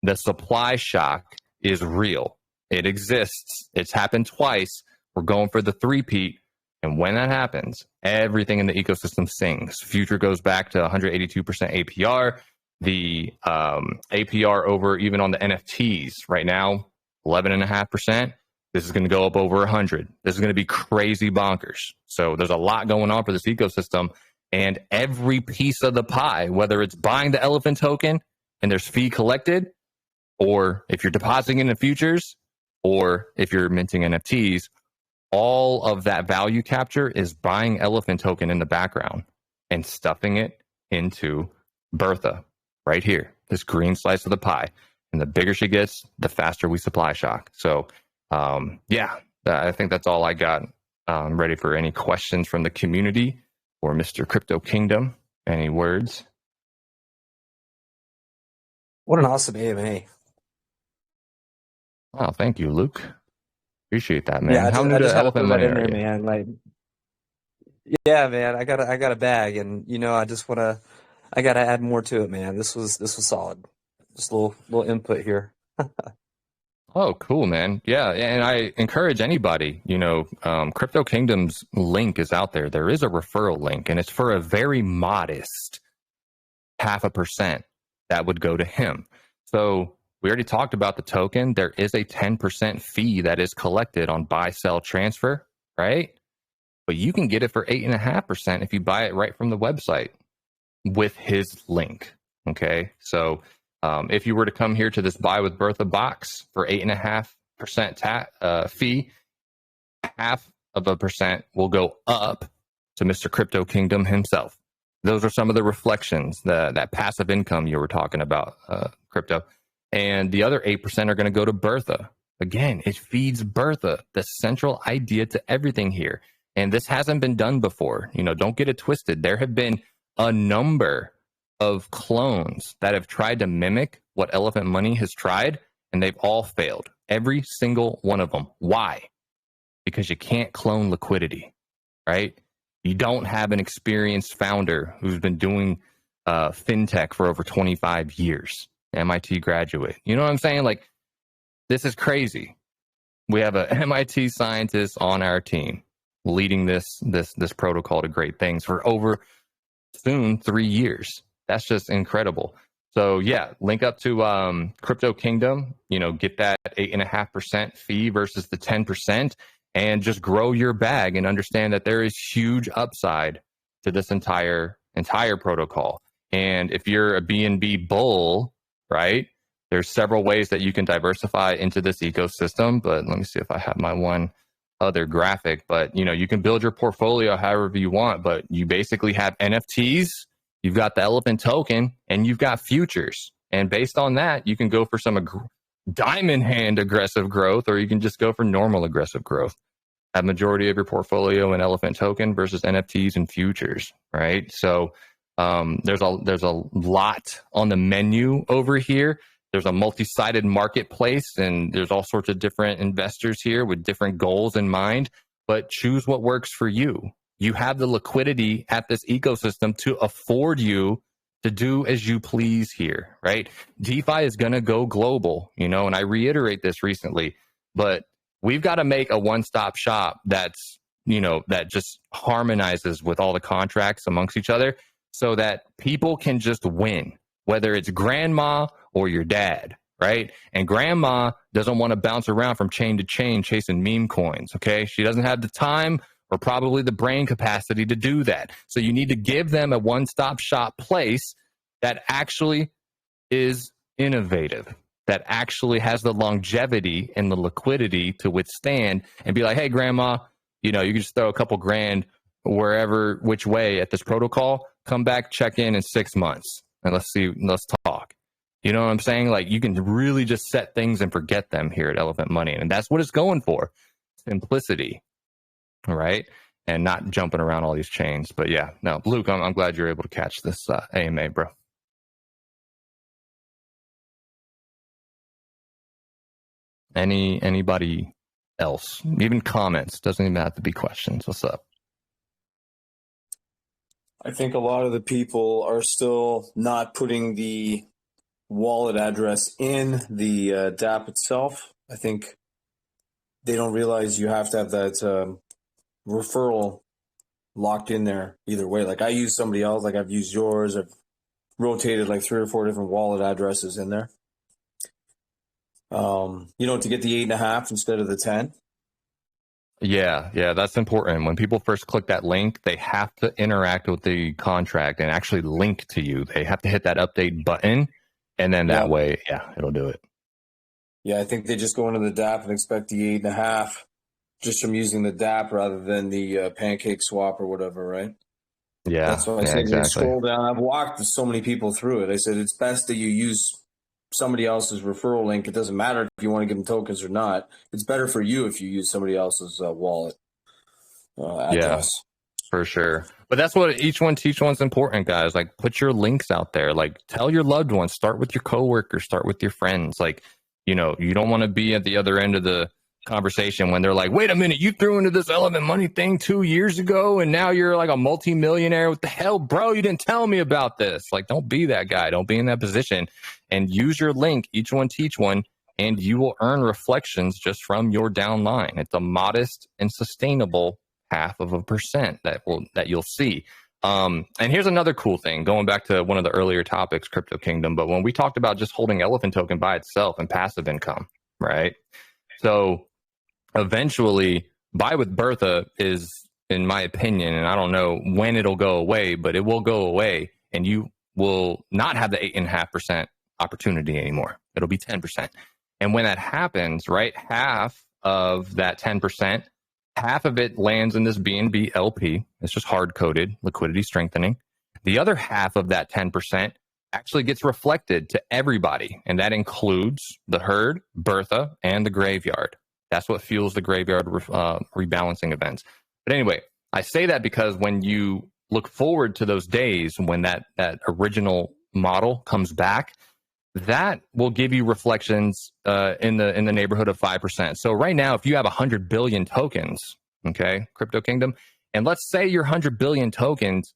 The supply shock is real. It exists. It's happened twice. We're going for the three-peat. And when that happens, everything in the ecosystem sings. Future goes back to 182% APR. The APR over even on the NFTs right now, 11.5%. This is going to go up over 100. This is going to be crazy bonkers. So there's a lot going on for this ecosystem, and every piece of the pie, whether it's buying the elephant token and there's fee collected, or if you're depositing in the futures, or if you're minting NFTs, all of that value capture is buying elephant token in the background and stuffing it into Bertha right here, this green slice of the pie. And the bigger she gets, the faster we supply shock. So yeah, I think that's all I got. Ready for any questions from the community or Mr. Crypto Kingdom. Any words? What an awesome AMA. Oh, thank you, Luke. Appreciate that, man. Yeah, How new to Elephant Money are you? man. Like, yeah, man, I got a bag, and you know, I gotta add more to it, man. This was solid. Just a little input here. Oh, cool, man. Yeah, and I encourage anybody, you know, Crypto Kingdom's link is out there. There is a referral link, and it's for a very modest 0.5% that would go to him. So we already talked about the token. There is a 10% fee that is collected on buy, sell, transfer, right? But you can get it for 8.5% if you buy it right from the website with his link, okay? So if you were to come here to this Buy with Bertha box for 8.5% fee, 0.5% will go up to Mr. Crypto Kingdom himself. Those are some of the reflections, that passive income you were talking about, Crypto. And the other 8% are going to go to Bertha. Again, it feeds Bertha, the central idea to everything here. And this hasn't been done before. You know, don't get it twisted. There have been a number of clones that have tried to mimic what Elephant Money has tried, and they've all failed. Every single one of them. Why? Because you can't clone liquidity, right? You don't have an experienced founder who's been doing fintech for over 25 years, MIT graduate. You know what I'm saying? Like, this is crazy. We have a MIT scientist on our team leading this protocol to great things for over soon 3 years. That's just incredible. So yeah, link up to Crypto Kingdom, you know, get that 8.5% fee versus the 10%, and just grow your bag and understand that there is huge upside to this entire protocol. And if you're a BNB bull, right, there's several ways that you can diversify into this ecosystem. But let me see if I have my one other graphic. But, you know, you can build your portfolio however you want, but you basically have NFTs, you've got the elephant token, and you've got futures. And based on that, you can go for some diamond hand aggressive growth, or you can just go for normal aggressive growth. Have majority of your portfolio in Elephant token versus NFTs and futures, right? So there's a lot on the menu over here. There's a multi-sided marketplace, and there's all sorts of different investors here with different goals in mind. But choose what works for you. You have the liquidity at this ecosystem to afford you to do as you please here, right? DeFi is going to go global, and I reiterate this recently, but we've got to make a one-stop shop that's, that just harmonizes with all the contracts amongst each other so that people can just win, whether it's grandma or your dad, right? And grandma doesn't want to bounce around from chain to chain chasing meme coins, okay? She doesn't have the time or probably the brain capacity to do that. So you need to give them a one-stop shop place that actually is innovative, that actually has the longevity and the liquidity to withstand and be like, hey, grandma, you can just throw a couple grand wherever, which way at this protocol, come back, check in 6 months, and let's talk. You know what I'm saying? Like, you can really just set things and forget them here at Elephant Money. And that's what it's going for. Simplicity, right? And not jumping around all these chains. But yeah, no, Luke, I'm glad you're able to catch this AMA, bro. Anybody else? Even comments. Doesn't even have to be questions. What's up? I think a lot of the people are still not putting the wallet address in the dApp itself. I think they don't realize you have to have that referral locked in there either way. Like, I use somebody else, like I've used yours. I've rotated like 3 or 4 different wallet addresses in there. To get the 8.5 instead of the 10. Yeah, that's important. When people first click that link, they have to interact with the contract and actually link to you. They have to hit that update button, and then that way, it'll do it. Yeah, I think they just go into the dApp and expect the 8.5 just from using the dApp rather than the Pancake Swap or whatever, right? Yeah, that's why I said exactly. You scroll down. I've walked so many people through it. I said it's best that you use somebody else's referral link. It doesn't matter if you want to give them tokens or not. It's better for you if you use somebody else's wallet address. Yeah, for sure. But that's what each one teach one's important, guys. Like, put your links out there. Like, tell your loved ones. Start with your coworkers. Start with your friends. Like, you don't want to be at the other end of the conversation when they're like, wait a minute, you threw into this Elephant Money thing 2 years ago and now you're like a multi-millionaire. What the hell, bro? You didn't tell me about this. Like, don't be that guy. Don't be in that position, and use your link. Each one teach one, and you will earn reflections just from your downline. It's a modest and sustainable 0.5% that you'll see. And here's another cool thing, going back to one of the earlier topics, Crypto Kingdom, but when we talked about just holding Elephant token by itself and passive income, right? So eventually, Buy with Bertha is, in my opinion, and I don't know when it'll go away, but it will go away, and you will not have the 8.5% opportunity anymore. It'll be 10%. And when that happens, right, half of that 10%, half of it lands in this BNB LP. It's just hard-coded liquidity strengthening. The other half of that 10% actually gets reflected to everybody, and that includes the herd, Bertha, and the graveyard. That's what fuels the graveyard rebalancing events. But anyway, I say that because when you look forward to those days when that original model comes back, that will give you reflections in the neighborhood of 5%. So right now, if you have 100 billion tokens, okay, Crypto Kingdom, and let's say your 100 billion tokens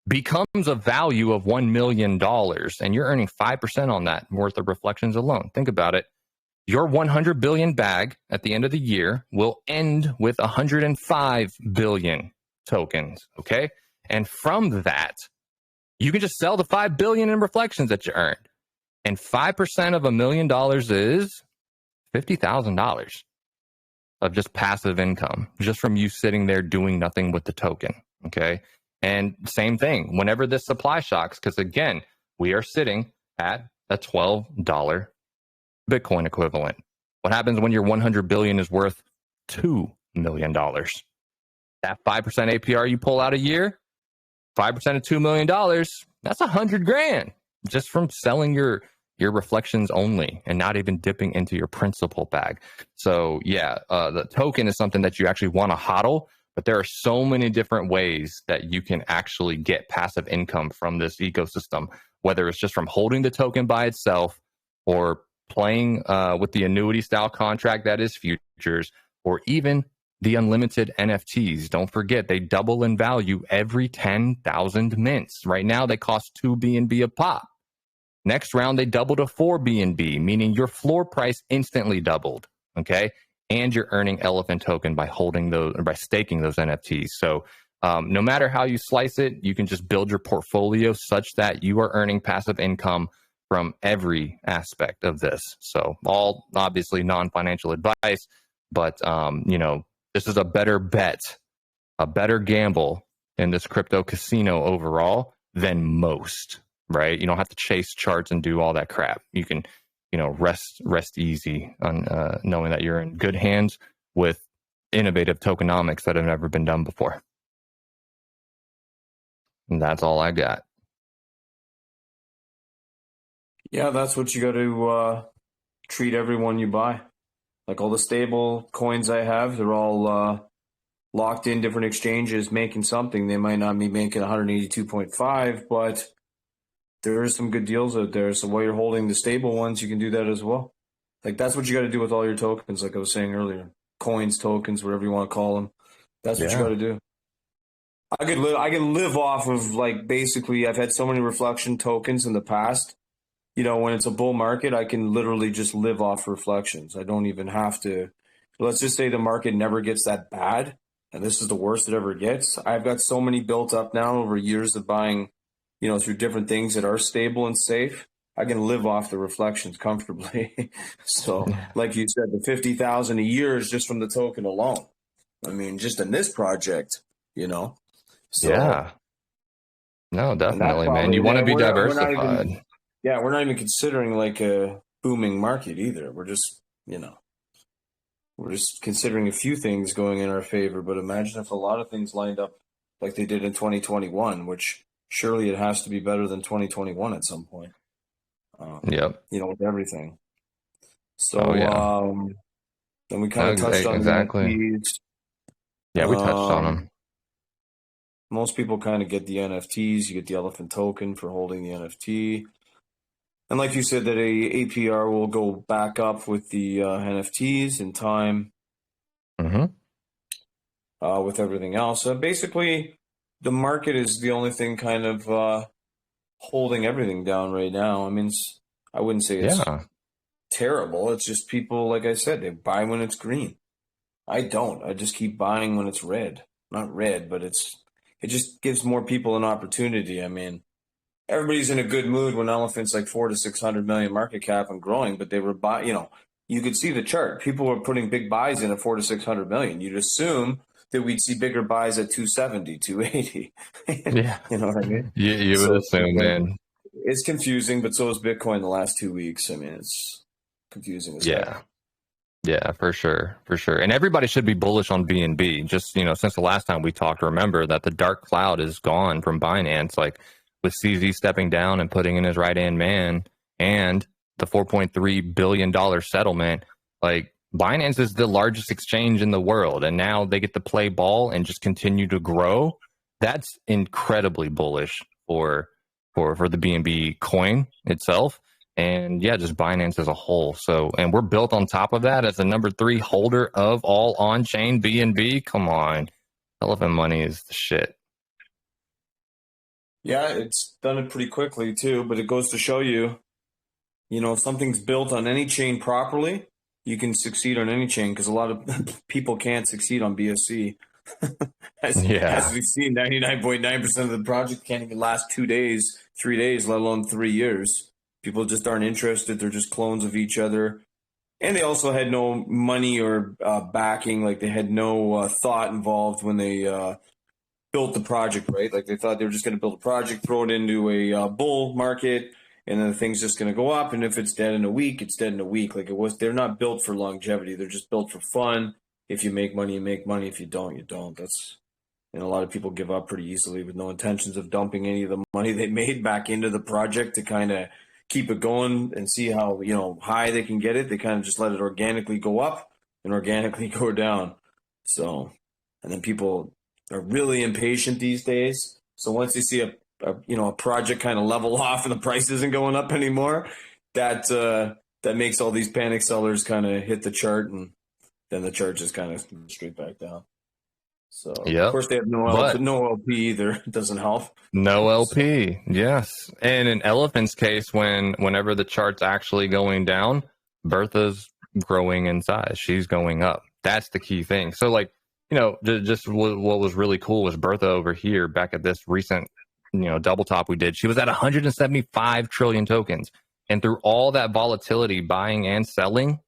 becomes a value of $1 million, and you're earning 5% on that worth of reflections alone. Think about it. Your 100 billion bag at the end of the year will end with 105 billion tokens, okay? And from that, you can just sell the 5 billion in reflections that you earned. And 5% of $1 million is $50,000 of just passive income, just from you sitting there doing nothing with the token, okay? And same thing, whenever this supply shocks, because again, we are sitting at a $12 Bitcoin equivalent. What happens when your 100 billion is worth $2 million? That 5% APR you pull out a year, 5% of $2 million, that's $100,000 just from selling your your reflections only and not even dipping into your principal bag. So yeah, the token is something that you actually want to hodl, but there are so many different ways that you can actually get passive income from this ecosystem, whether it's just from holding the token by itself or playing with the annuity style contract that is futures, or even the unlimited NFTs. Don't forget, they double in value every 10,000 mints. Right now, they cost 2 BNB a pop. Next round, they double to 4 BNB, meaning your floor price instantly doubled. Okay. And you're earning Elephant token by holding those, or by staking those NFTs. So no matter how you slice it, you can just build your portfolio such that you are earning passive income from every aspect of this. So all obviously non-financial advice, but you know, this is a better bet, a better gamble in this crypto casino overall than most, right? You don't have to chase charts and do all that crap. You can, you know, rest easy on knowing that you're in good hands with innovative tokenomics that have never been done before. And that's all I got. Yeah, that's what you got to treat everyone you buy. Like all the stable coins I have, they're all locked in different exchanges making something. They might not be making 182.5, but there are some good deals out there. So while you're holding the stable ones, you can do that as well. Like that's what you got to do with all your tokens, like I was saying earlier. Coins, tokens, whatever you want to call them. That's what you got to do. I could live off of, like, basically I've had so many reflection tokens in the past. You know, when it's a bull market, I can literally just live off reflections. I don't even have to. Let's just say the market never gets that bad, and this is the worst it ever gets. I've got so many built up now over years of buying, you know, through different things that are stable and safe. I can live off the reflections comfortably. So, like you said, the 50,000 a year is just from the token alone. I mean, just in this project, you know. So, yeah. No, definitely, man. You want to be diversified. We're not even considering like a booming market either. We're just, you know, we're just considering a few things going in our favor. But imagine if a lot of things lined up like they did in 2021, which surely it has to be better than 2021 at some point. Yep. You know, with everything. So, then we kind of touched on the NFTs. Yeah, we touched on them. Most people kind of get the NFTs. You get the Elephant token for holding the NFT. And like you said, that a APR will go back up with the NFTs in time. With everything else. Basically, the market is the only thing kind of holding everything down right now. I mean, I wouldn't say it's terrible. It's just people, like I said, they buy when it's green. I don't. I just keep buying when it's red. Not red, but it just gives more people an opportunity. I mean, everybody's in a good mood when Elephant's like 400 to 600 million market cap and growing, but they were buying, you know, you could see the chart. People were putting big buys in at 400 to 600 million. You'd assume that we'd see bigger buys at 270, 280. Yeah. You know what I mean? You would assume, man. It's confusing, but so is Bitcoin the last 2 weeks. I mean, it's confusing as heck. Yeah, for sure. For sure. And everybody should be bullish on BNB. Just, you know, since the last time we talked, remember that the dark cloud is gone from Binance. Like, with CZ stepping down and putting in his right-hand man and the $4.3 billion settlement, like, Binance is the largest exchange in the world, and now they get to play ball and just continue to grow. That's incredibly bullish for the BNB coin itself, and yeah, just Binance as a whole. So, and we're built on top of that as the number 3 holder of all on-chain BNB. Come on, Elephant.Money is the shit. Yeah, it's done it pretty quickly too, but it goes to show you, you know, if something's built on any chain properly, you can succeed on any chain, because a lot of people can't succeed on BSC. As we've seen, 99.9% of the project can't even last 2 days, 3 days, let alone 3 years. People just aren't interested. They're just clones of each other. And they also had no money or backing. Like, they had no thought involved when they built the project, right? Like, they thought they were just going to build a project, throw it into a bull market, and then the thing's just going to go up. And if it's dead in a week, it's dead in a week. Like, they're not built for longevity. They're just built for fun. If you make money, you make money. If you don't, you don't. And a lot of people give up pretty easily with no intentions of dumping any of the money they made back into the project to kind of keep it going and see how, high they can get it. They kind of just let it organically go up and organically go down. So, and then people are really impatient these days. So once they see a project kind of level off and the price isn't going up anymore, that makes all these panic sellers kind of hit the chart, and then the chart just kind of straight back down. So of course they have no LP either. It doesn't help. No LP, yes. And in Elephant's case, whenever the chart's actually going down, Bertha's growing in size. She's going up. That's the key thing. So just what was really cool was Bertha over here back at this recent, double top we did. She was at 175 trillion tokens. And through all that volatility, buying and selling,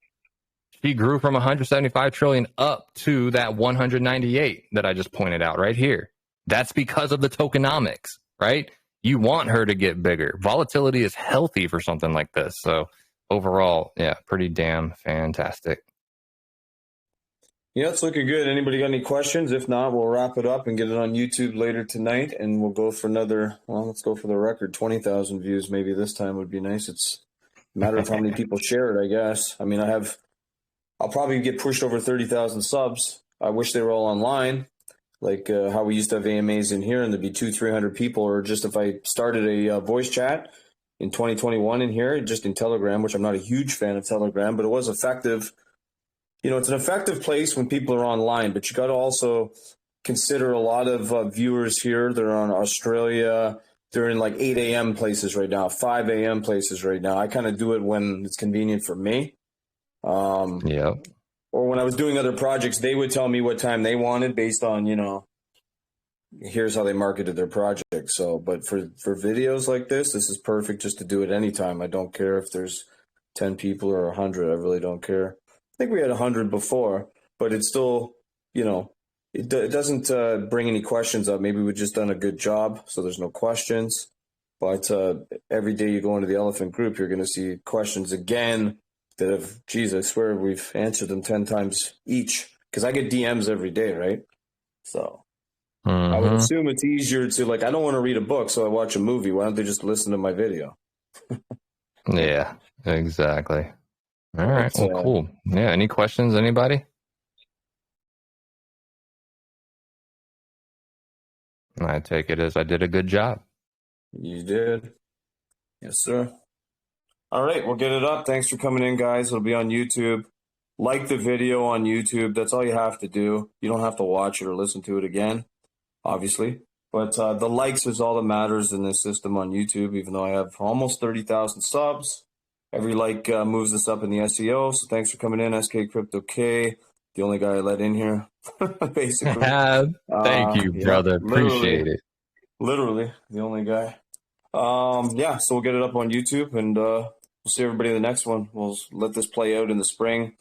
she grew from 175 trillion up to that 198 that I just pointed out right here. That's because of the tokenomics, right? You want her to get bigger. Volatility is healthy for something like this. So overall, yeah, pretty damn fantastic. Yeah, it's looking good. Anybody got any questions? If not, we'll wrap it up and get it on YouTube later tonight, and we'll go for let's go for the record. 20,000 views maybe this time would be nice. It's a matter of how many people share it, I guess. I mean, I'll probably get pushed over 30,000 subs. I wish they were all online, like how we used to have AMAs in here and there'd be 200-300 people, or just if I started a voice chat in 2021 in here, just in Telegram, which I'm not a huge fan of Telegram, but it was effective. It's an effective place when people are online, but you got to also consider a lot of viewers here. They're on Australia. They're in like 8 a.m. places right now, 5 a.m. places right now. I kind of do it when it's convenient for me. Yeah. Or when I was doing other projects, they would tell me what time they wanted based on, here's how they marketed their project. So, but for videos like this is perfect just to do it anytime. I don't care if there's 10 people or 100. I really don't care. I think we had 100 before, but it's still, it doesn't bring any questions up. Maybe we've just done a good job, so there's no questions. But every day you go into the Elephant group, you're going to see questions again that I swear we've answered them 10 times each, because I get DMs every day, right? So I would assume it's easier to, I don't want to read a book, so I watch a movie. Why don't they just listen to my video? Yeah, exactly. All right. Well, cool. Yeah. Any questions, anybody? I take it as I did a good job. You did. Yes, sir. All right. We'll get it up. Thanks for coming in, guys. It'll be on YouTube. Like the video on YouTube. That's all you have to do. You don't have to watch it or listen to it again, obviously. But the likes is all that matters in this system on YouTube, even though I have almost 30,000 subs. Every like moves us up in the SEO. So thanks for coming in, SK Crypto K, the only guy I let in here, basically. Thank you, brother. Appreciate it. Literally, the only guy. So we'll get it up on YouTube, and we'll see everybody in the next one. We'll let this play out in the spring,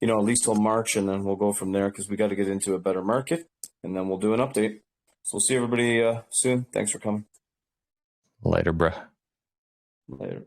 at least till March, and then we'll go from there because we got to get into a better market, and then we'll do an update. So we'll see everybody soon. Thanks for coming. Later, bruh. Later.